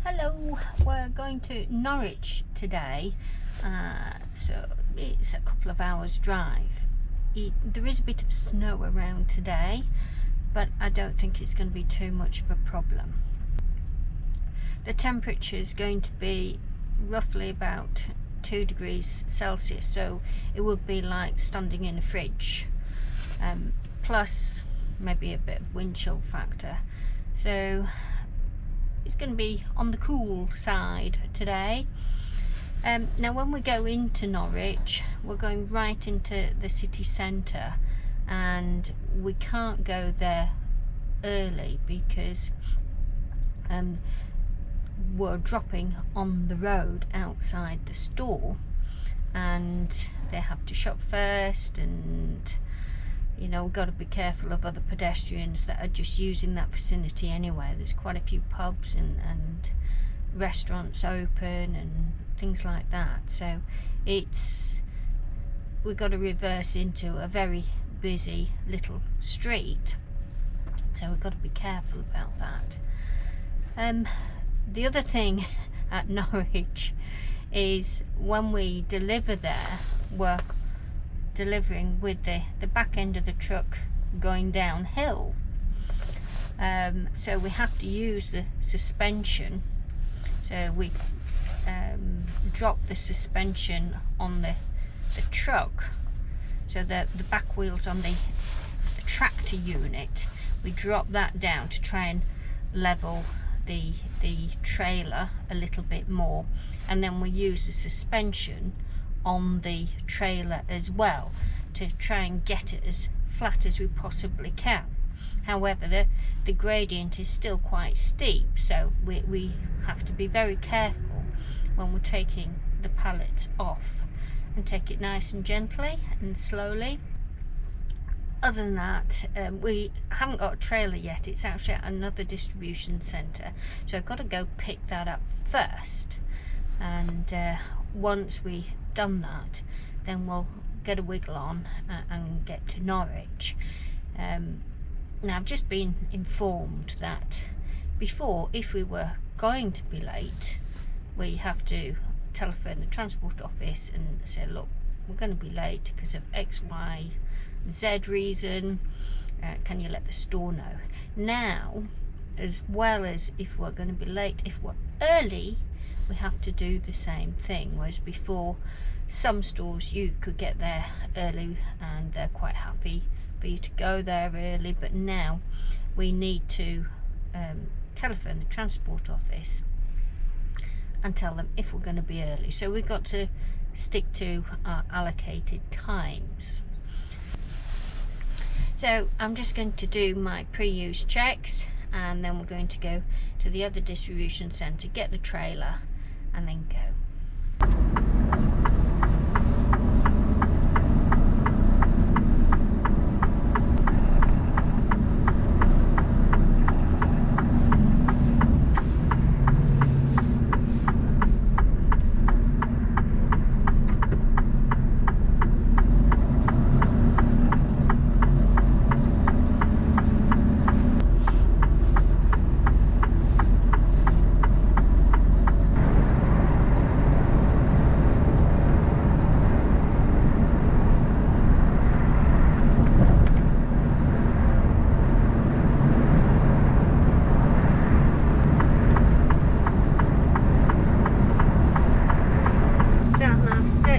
Hello, we're going to Norwich today, so it's a couple of hours drive. There is a bit of snow around today, but I don't think it's going to be too much of a problem. The temperature is going to be roughly about 2 degrees Celsius, so it would be like standing in a fridge, plus maybe a bit of wind chill factor. So it's going to be on the cool side today. Now when we go into Norwich, we're going right into the city centre, and we can't go there early because we're dropping on the road outside the store, and they have to shop first, and you know, we've got to be careful of other pedestrians that are just using that vicinity anyway. There's quite a few pubs and restaurants open and things like that, so we've got to reverse into a very busy little street, so we've got to be careful about that. The other thing at Norwich is when we deliver there, we're delivering with the back end of the truck going downhill, so we have to use the suspension. So we drop the suspension on the truck, so the back wheels on the tractor unit, we drop that down to try and level the trailer a little bit more, and then we use the suspension on the trailer as well to try and get it as flat as we possibly can. However, the gradient is still quite steep, so we have to be very careful when we're taking the pallets off, and take it nice and gently and slowly. Other than that, we haven't got a trailer yet. It's actually at another distribution centre, so I've got to go pick that up first, and once we done that, then we'll get a wiggle on and get to Norwich. Now I've just been informed that before, if we were going to be late, we have to telephone the transport office and say, look, we're going to be late because of X, Y, Z reason, can you let the store know? Now, as well as if we're going to be late, if we're early, we have to do the same thing. Whereas before, some stores you could get there early and they're quite happy for you to go there early, but now we need to telephone the transport office and tell them if we're going to be early. So we've got to stick to our allocated times. So I'm just going to do my pre-use checks, and then we're going to go to the other distribution centre, get the trailer, and then go.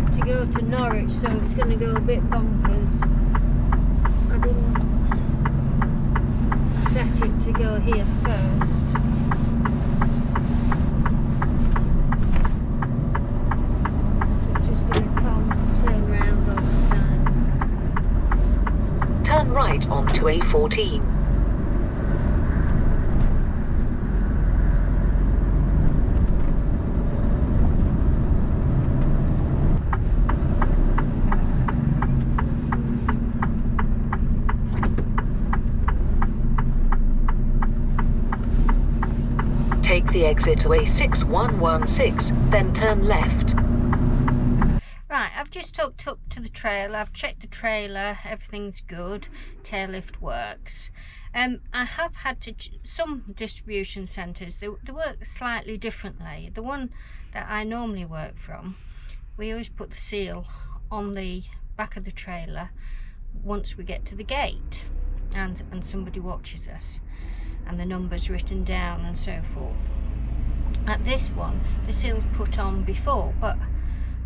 To go to Norwich, so it's going to go a bit bonkers. I didn't set it to go here first. It's just going to tell me to turn around all the time. Turn right onto A14. Take the exitway 6116, then turn left. Right, I've just hooked up to the trailer, I've checked the trailer, everything's good, tail lift works. I have had to, some distribution centres, they work slightly differently. The one that I normally work from, we always put the seal on the back of the trailer once we get to the gate, and somebody watches us, and the number's written down and so forth. At this one, the seal's put on before, but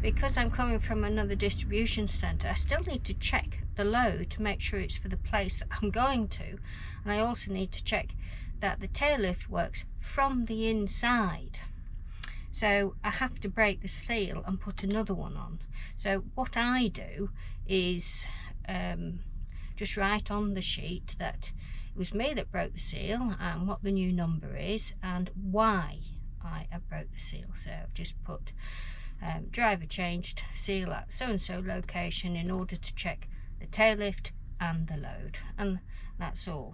because I'm coming from another distribution centre, I still need to check the load to make sure it's for the place that I'm going to, and I also need to check that the tail lift works from the inside. So I have to break the seal and put another one on. So what I do is just write on the sheet that it was me that broke the seal and what the new number is and why I broke the seal. So I've just put driver changed seal at so and so location in order to check the tail lift and the load, and that's all.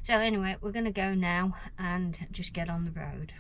So anyway, we're going to go now and just get on the road.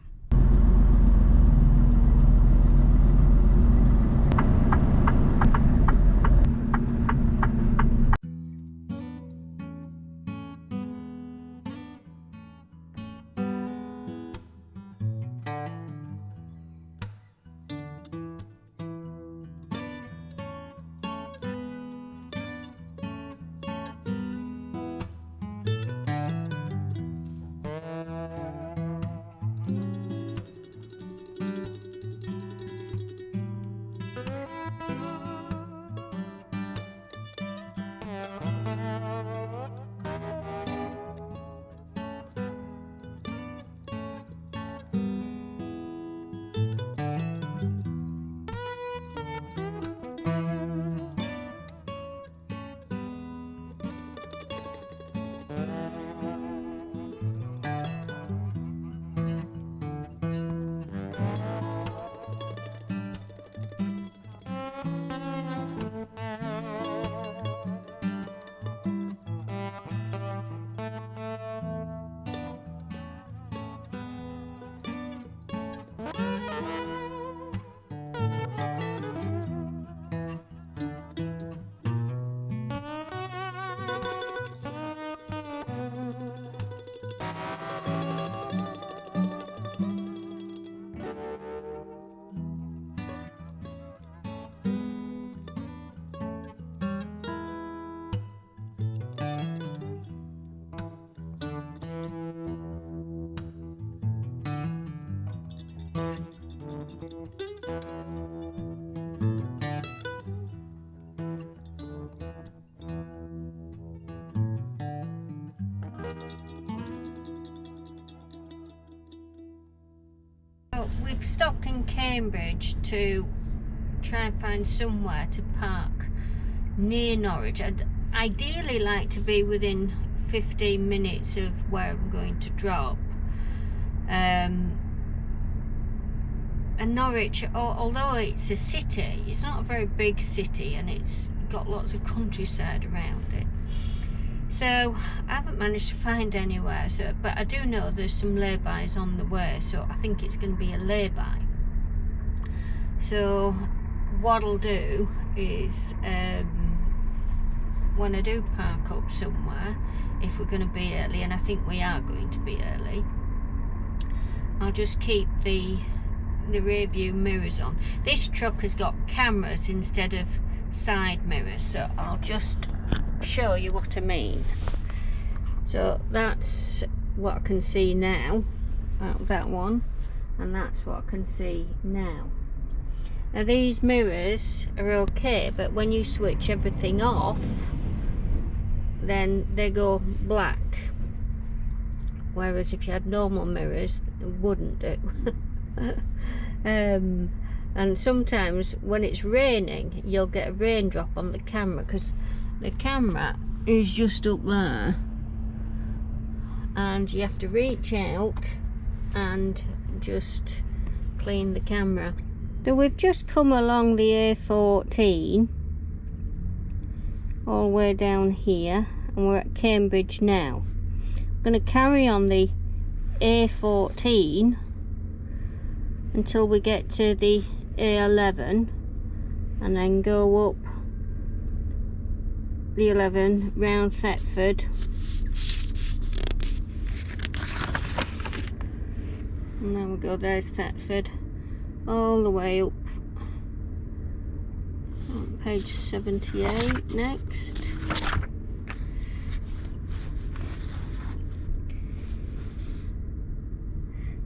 We've stopped in Cambridge to try and find somewhere to park near Norwich. I'd ideally like to be within 15 minutes of where I'm going to drop. And Norwich, although it's a city, it's not a very big city, and it's got lots of countryside around it. So I haven't managed to find anywhere, but I do know there's some laybys on the way, so I think it's going to be a lay-by. So what I'll do is, when I do park up somewhere, if we're going to be early, and I think we are going to be early, I'll just keep the rear view mirrors on. This truck has got cameras instead of side mirrors, so I'll just show you what I mean. So that's what I can see now, that one, and that's what I can see now. Now these mirrors are okay, but when you switch everything off, then they go black, whereas if you had normal mirrors, it wouldn't do. And sometimes when it's raining, you'll get a raindrop on the camera, because the camera is just up there, and you have to reach out and just clean the camera. So we've just come along the A14 all the way down here, and we're at Cambridge now. I'm going to carry on the A14 until we get to the A11, and then go up the 11 round Thetford And there we go, there's Thetford, all the way up. On page 78 next.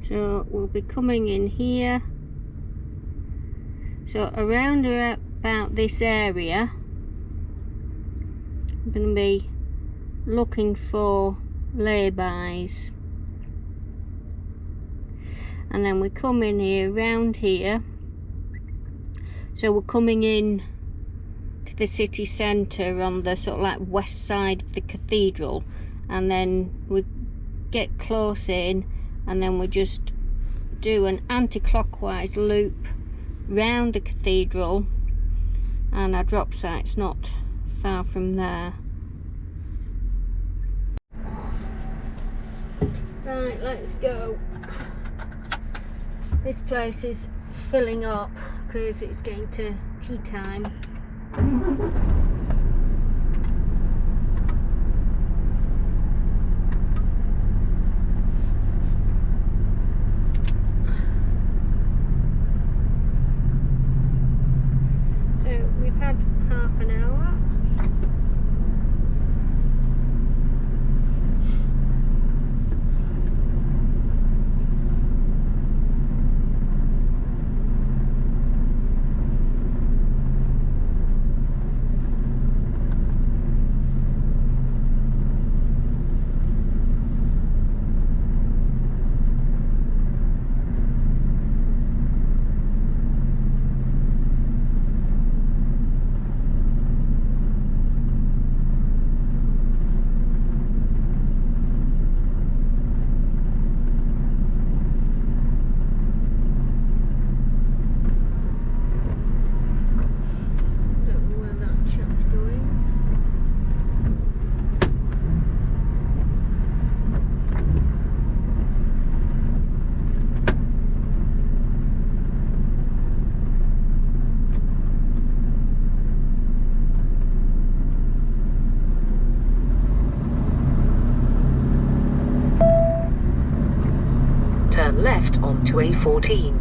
So we'll be coming in here. So around about this area, I'm going to be looking for laybys. And then we come in here, round here. So we're coming in to the city centre on the sort of like west side of the cathedral, and then we get close in, and then we just do an anti-clockwise loop round the cathedral, and our drop site's not far from there. Right, let's go. This place is filling up because it's getting to tea time. So we've had half an hour. Turn left onto A14.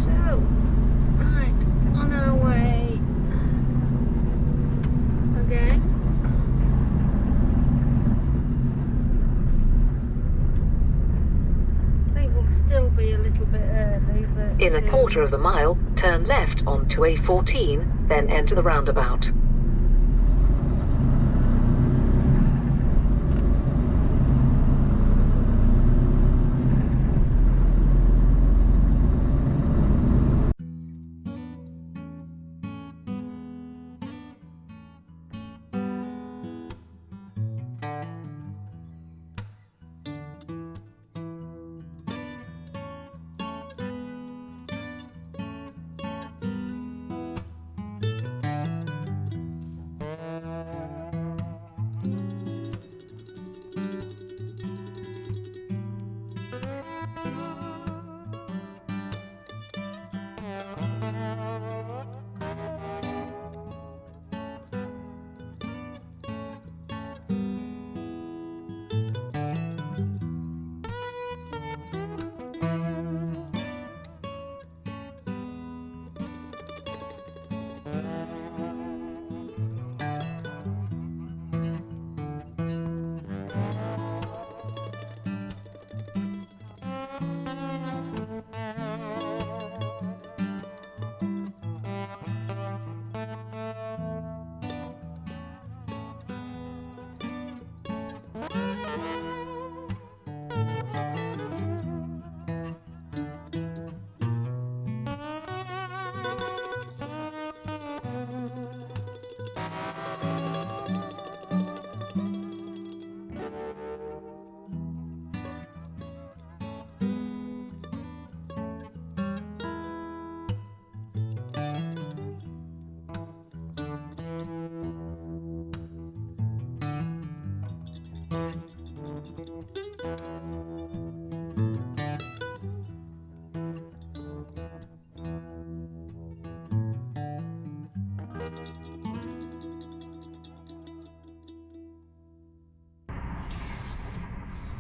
So, right, on our way again. I think we'll still be a little bit early, but... In a quarter of a mile, turn left onto A14, then enter the roundabout.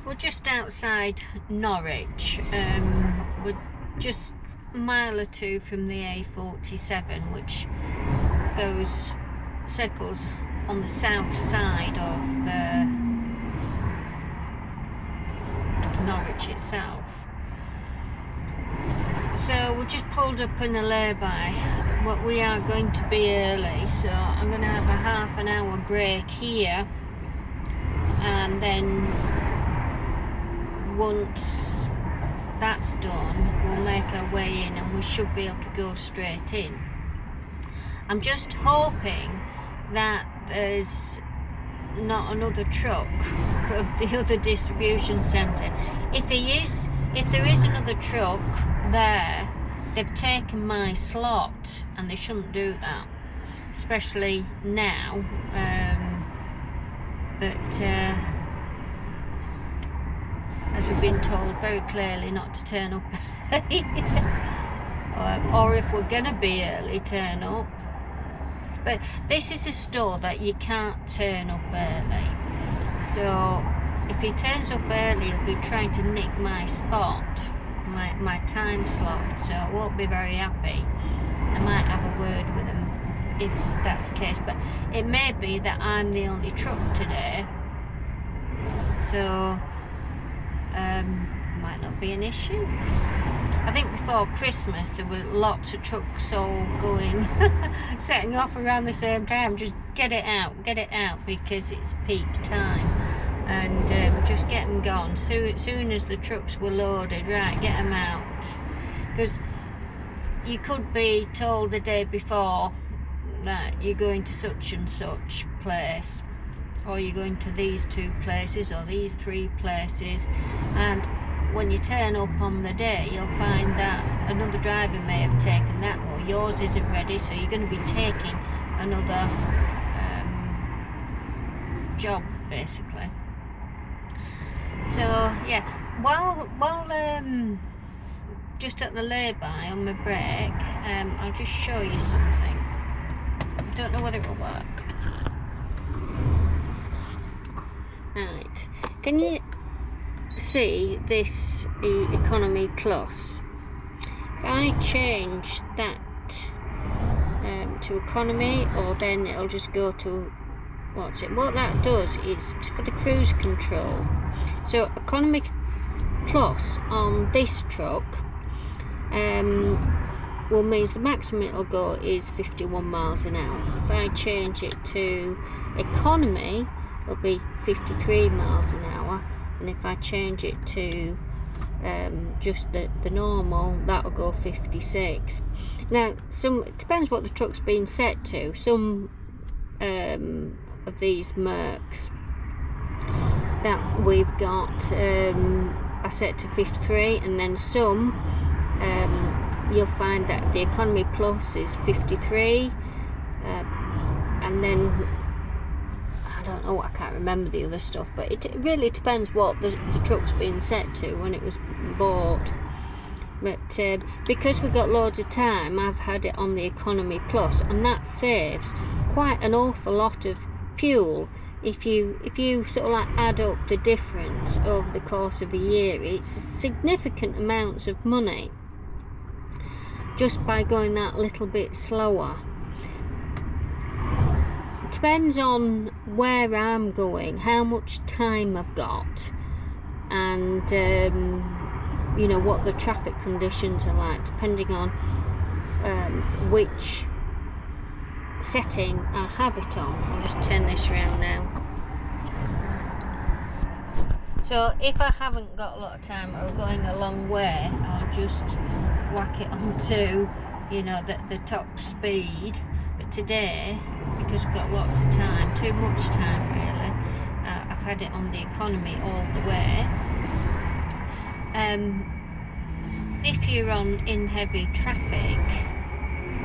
We're just outside Norwich. We're just a mile or two from the A47, which circles on the south side of Norwich itself. So we just pulled up in a lay-by. Well, we are going to be early, so I'm going to have a half an hour break here, and then once that's done, we'll make our way in and we should be able to go straight in. I'm just hoping that there's not another truck from the other distribution centre. If there is another truck there, they've taken my slot, and they shouldn't do that, especially now. As we've been told very clearly not to turn up early. Or if we're gonna be early, turn up. But this is a store that you can't turn up early, so if he turns up early, he'll be trying to nick my spot, my time slot, so I won't be very happy. I might have a word with him if that's the case, but it may be that I'm the only truck today, so might not be an issue. I think before Christmas there were lots of trucks all going setting off around the same time. Just get it out because it's peak time, and just get them gone soon as the trucks were loaded. Right, get them out, because you could be told the day before that you're going to such and such place, or you're going to these 2 places or these 3 places, and when you turn up on the day, you'll find that another driver may have taken that, or yours isn't ready, so you're going to be taking another job, basically. So yeah, while just at the lay-by on my break, I'll just show you something. I don't know whether it will work. Right, can you see this economy plus? If I change that to economy, or then it'll just go to what that does is it's for the cruise control. So economy plus on this truck means the maximum it'll go is 51 miles an hour. If I change it to economy, it'll be 53 miles an hour, and if I change it to just the normal, that'll go 56. Now it depends what the truck's been set to. Some of these Mercs that we've got are set to 53, and then some you'll find that the economy plus is 53, and then I don't know, I can't remember the other stuff, but it really depends what the truck's been set to when it was bought. But because we've got loads of time, I've had it on the economy plus, and that saves quite an awful lot of fuel. If you sort of like add up the difference over the course of a year, it's significant amounts of money just by going that little bit slower. It depends on where I'm going, how much time I've got, and you know, what the traffic conditions are like, depending on which setting I have it on. I'll just turn this around now. So if I haven't got a lot of time or going a long way, I'll just whack it onto, you know, the top speed. But today, because we've got lots of time, too much time really, I've had it on the economy all the way. If you're in heavy traffic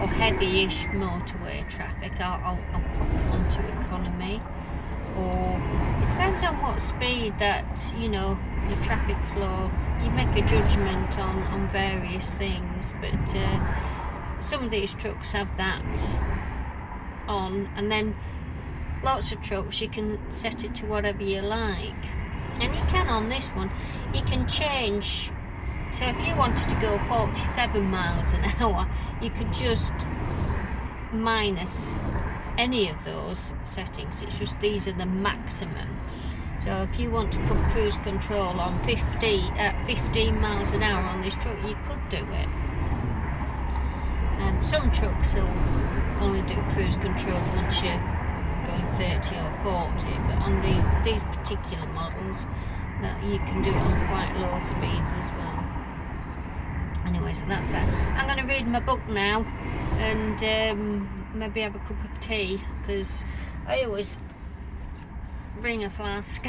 or heavy-ish motorway traffic, I'll pop it onto economy. Or it depends on what speed that, you know, the traffic flow, you make a judgment on various things, but some of these trucks have that on, and then lots of trucks you can set it to whatever you like. And you can on this one, you can change. So if you wanted to go 47 miles an hour, you could just minus any of those settings. It's just these are the maximum. So if you want to put cruise control on 15 miles an hour on this truck, you could do it. Some trucks will only do cruise control once you're going 30 or 40, but on these particular models, that you can do it on quite low speeds as well. Anyway, so that's that. I'm going to read my book now and maybe have a cup of tea, because I always bring a flask.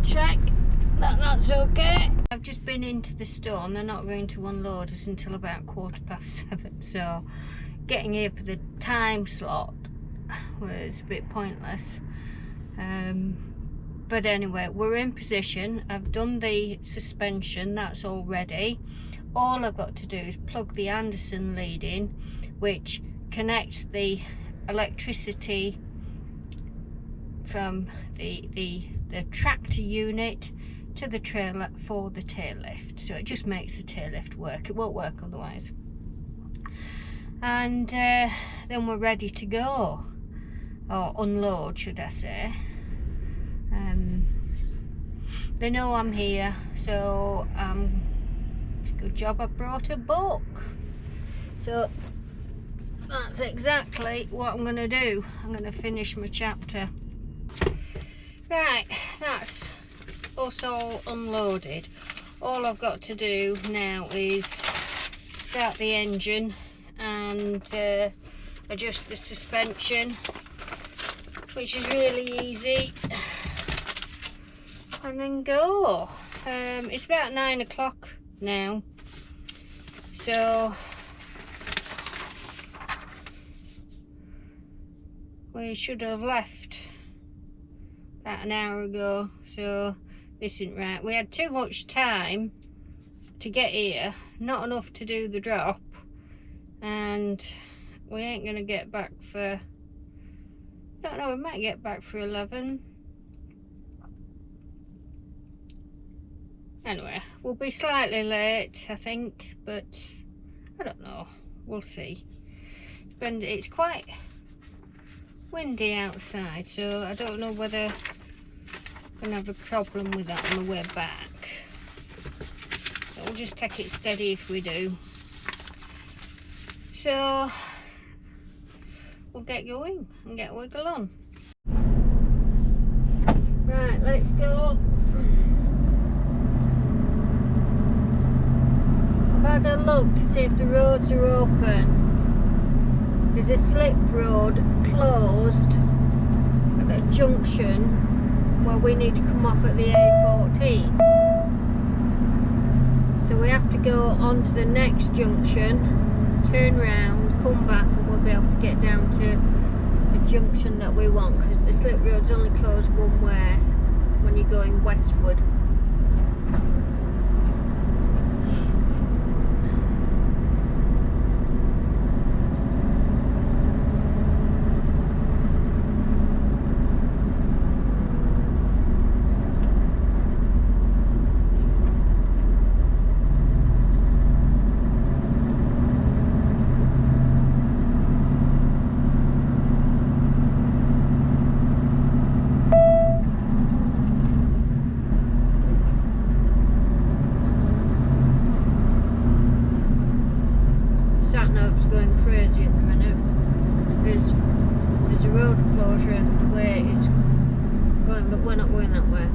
check that that's okay. I've just been into the store and they're not going to unload us until about 7:15, so getting here for the time slot was a bit pointless. But anyway, we're in position. I've done the suspension, that's all ready. All I've got to do is plug the Anderson lead in, which connects the electricity from the tractor unit to the trailer for the tail lift. So it just makes the tail lift work. It won't work otherwise. And then we're ready to go, or unload should I say. They know I'm here, so it's a good job I brought a book. So that's exactly what I'm going to do. I'm going to finish my chapter. Right, that's us all unloaded. All I've got to do now is start the engine and adjust the suspension, which is really easy, and then go. It's about 9 o'clock now, so we should have left about an hour ago, so this isn't right. We had too much time to get here, not enough to do the drop, and we ain't gonna get back for, I don't know, we might get back for 11. Anyway, we'll be slightly late, I think, but I don't know, we'll see. It's quite windy outside, so I don't know whether I'm gonna have a problem with that on the way back. But we'll just take it steady if we do. So we'll get going and get a wiggle on. Right, let's go. I've had a look to see if the roads are open. There's a slip road closed at a junction where we need to come off at the A14. So we have to go on to the next junction, turn round, come back, and we'll be able to get down to a junction that we want, because the slip road's only closed one way when you're going westward. Satnav's going crazy at the minute because there's a road closure the way it's going, but we're not going that way.